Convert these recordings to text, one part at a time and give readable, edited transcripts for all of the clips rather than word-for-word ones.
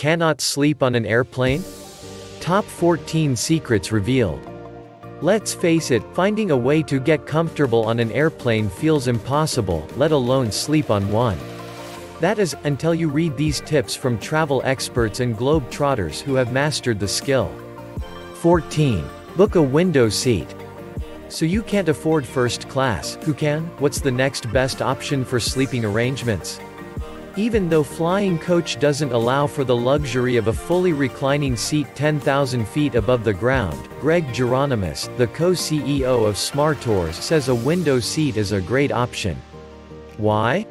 cannot sleep on an airplane? Top 14 secrets revealed. Let's face it, finding a way to get comfortable on an airplane feels impossible, let alone sleep on one. That is, until you read these tips from travel experts and globe trotters who have mastered the skill. 14. Book a window seat. So you can't afford first class, who can? What's the next best option for sleeping arrangements? Even though flying coach doesn't allow for the luxury of a fully reclining seat 10,000 feet above the ground, Greg Geronimus, the co-CEO of SmartTours, says a window seat is a great option. Why?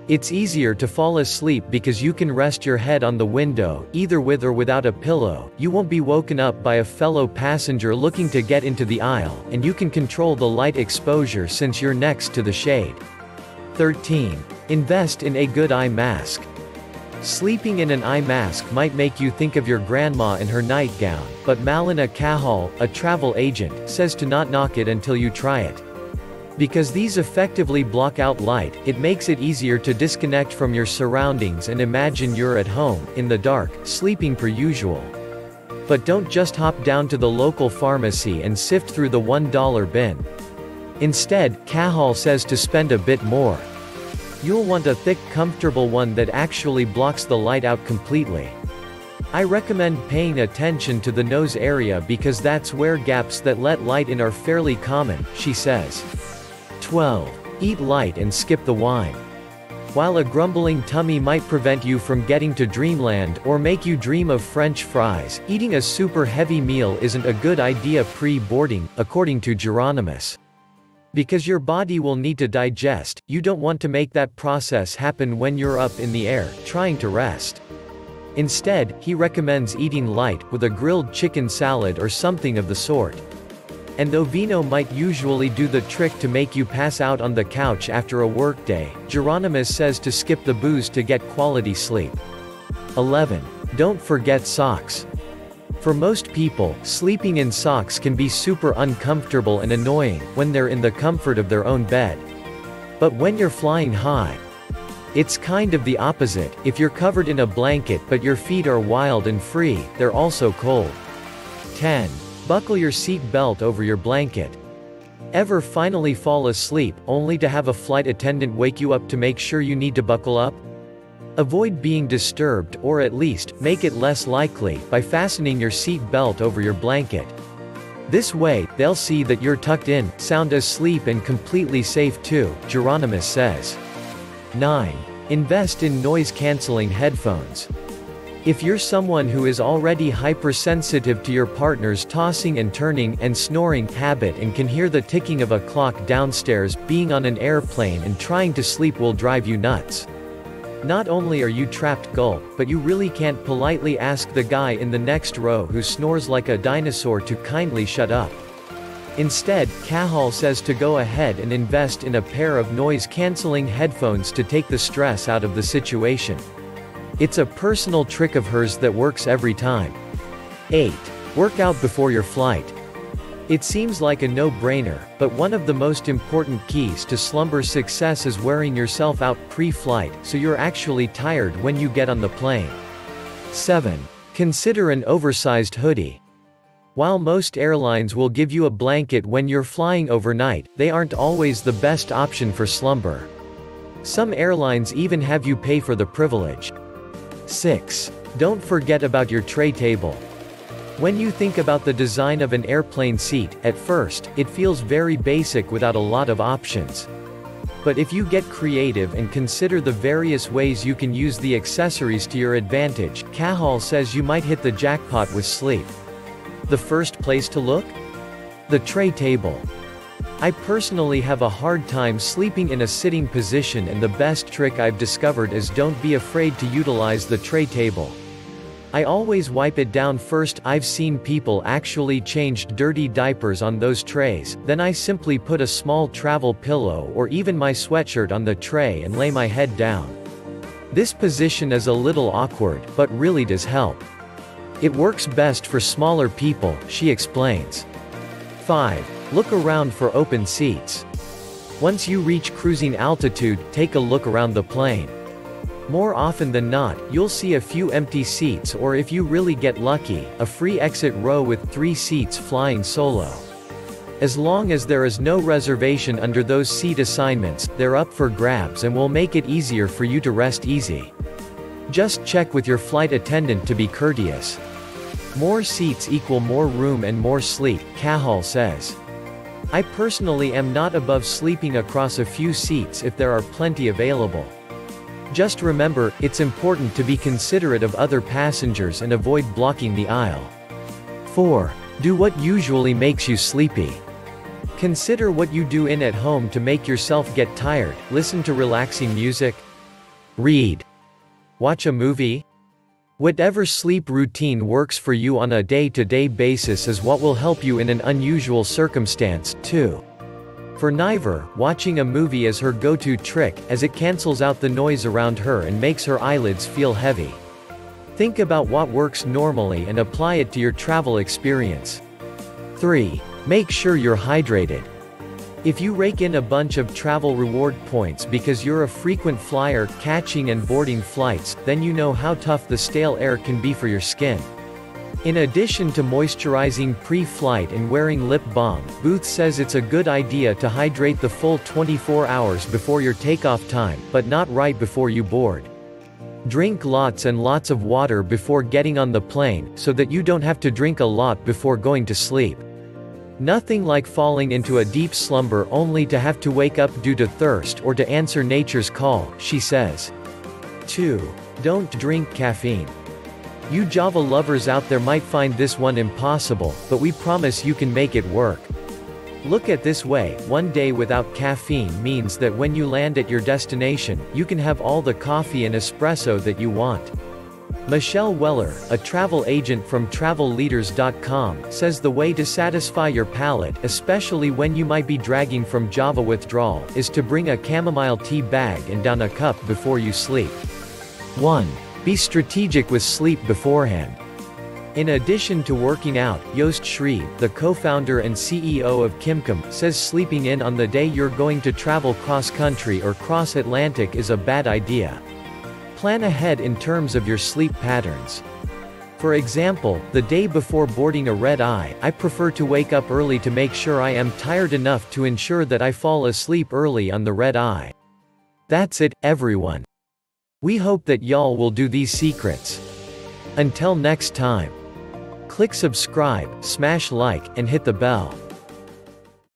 It's easier to fall asleep because you can rest your head on the window, either with or without a pillow, you won't be woken up by a fellow passenger looking to get into the aisle, and you can control the light exposure since you're next to the shade. 13. Invest in a good eye mask. Sleeping in an eye mask might make you think of your grandma in her nightgown, but Malina Cahal, a travel agent, says to not knock it until you try it. Because these effectively block out light, it makes it easier to disconnect from your surroundings and imagine you're at home, in the dark, sleeping per usual. But don't just hop down to the local pharmacy and sift through the $1 bin. Instead, Cahal says to spend a bit more. You'll want a thick, comfortable one that actually blocks the light out completely. I recommend paying attention to the nose area because that's where gaps that let light in are fairly common, she says. 12. Eat light and skip the wine. While a grumbling tummy might prevent you from getting to dreamland or make you dream of French fries, eating a super heavy meal isn't a good idea pre-boarding, according to Geronimus. Because your body will need to digest, you don't want to make that process happen when you're up in the air, trying to rest. Instead, he recommends eating light, with a grilled chicken salad or something of the sort. And though vino might usually do the trick to make you pass out on the couch after a workday, Geronimus says to skip the booze to get quality sleep. 11. Don't forget socks. For most people, sleeping in socks can be super uncomfortable and annoying, when they're in the comfort of their own bed. But when you're flying high, it's kind of the opposite. If you're covered in a blanket but your feet are wild and free, they're also cold. 10. Buckle your seat belt over your blanket. Ever finally fall asleep, only to have a flight attendant wake you up to make sure you need to buckle up? Avoid being disturbed, or at least, make it less likely, by fastening your seat belt over your blanket. This way, they'll see that you're tucked in, sound asleep and completely safe too, Geronimus says. 9. Invest in noise-canceling headphones. If you're someone who is already hypersensitive to your partner's tossing and turning and snoring habit and can hear the ticking of a clock downstairs, being on an airplane and trying to sleep will drive you nuts. Not only are you trapped gulp, but you really can't politely ask the guy in the next row who snores like a dinosaur to kindly shut up. Instead, Cahal says to go ahead and invest in a pair of noise-canceling headphones to take the stress out of the situation. It's a personal trick of hers that works every time. 8. Work out before your flight. It seems like a no-brainer, but one of the most important keys to slumber success is wearing yourself out pre-flight, so you're actually tired when you get on the plane. 7. Consider an oversized hoodie. While most airlines will give you a blanket when you're flying overnight, they aren't always the best option for slumber. Some airlines even have you pay for the privilege. 6. Don't forget about your tray table. When you think about the design of an airplane seat, at first, it feels very basic without a lot of options. But if you get creative and consider the various ways you can use the accessories to your advantage, Cahal says you might hit the jackpot with sleep. The first place to look? The tray table. I personally have a hard time sleeping in a sitting position, and the best trick I've discovered is don't be afraid to utilize the tray table. I always wipe it down first. I've seen people actually change dirty diapers on those trays, then I simply put a small travel pillow or even my sweatshirt on the tray and lay my head down. This position is a little awkward, but really does help. It works best for smaller people, she explains. 5. Look around for open seats. Once you reach cruising altitude, take a look around the plane. More often than not, you'll see a few empty seats, or if you really get lucky, a free exit row with 3 seats flying solo. As long as there is no reservation under those seat assignments, they're up for grabs and will make it easier for you to rest easy. Just check with your flight attendant to be courteous. More seats equal more room and more sleep, Cahal says. I personally am not above sleeping across a few seats if there are plenty available. Just remember, it's important to be considerate of other passengers and avoid blocking the aisle. 4. Do what usually makes you sleepy. Consider what you do at home to make yourself get tired. Listen to relaxing music. Read. Watch a movie. Whatever sleep routine works for you on a day-to-day basis is what will help you in an unusual circumstance, too. For Niver, watching a movie is her go-to trick, as it cancels out the noise around her and makes her eyelids feel heavy. Think about what works normally and apply it to your travel experience. 3. Make sure you're hydrated. If you rake in a bunch of travel reward points because you're a frequent flyer, catching and boarding flights, then you know how tough the stale air can be for your skin. In addition to moisturizing pre-flight and wearing lip balm, Booth says it's a good idea to hydrate the full 24 hours before your takeoff time, but not right before you board. Drink lots and lots of water before getting on the plane, so that you don't have to drink a lot before going to sleep. Nothing like falling into a deep slumber only to have to wake up due to thirst or to answer nature's call, she says. 2. Don't drink caffeine. You Java lovers out there might find this one impossible, but we promise you can make it work. Look at this way, one day without caffeine means that when you land at your destination, you can have all the coffee and espresso that you want. Michelle Weller, a travel agent from TravelLeaders.com, says the way to satisfy your palate, especially when you might be dragging from Java withdrawal, is to bring a chamomile tea bag and down a cup before you sleep. 1. Be strategic with sleep beforehand. In addition to working out, Joost Schreeb, the co-founder and CEO of Kimcom, says sleeping in on the day you're going to travel cross-country or cross-Atlantic is a bad idea. Plan ahead in terms of your sleep patterns. For example, the day before boarding a red-eye, I prefer to wake up early to make sure I am tired enough to ensure that I fall asleep early on the red-eye. That's it, everyone. We hope that y'all will do these secrets. Until next time. Click subscribe, smash like, and hit the bell.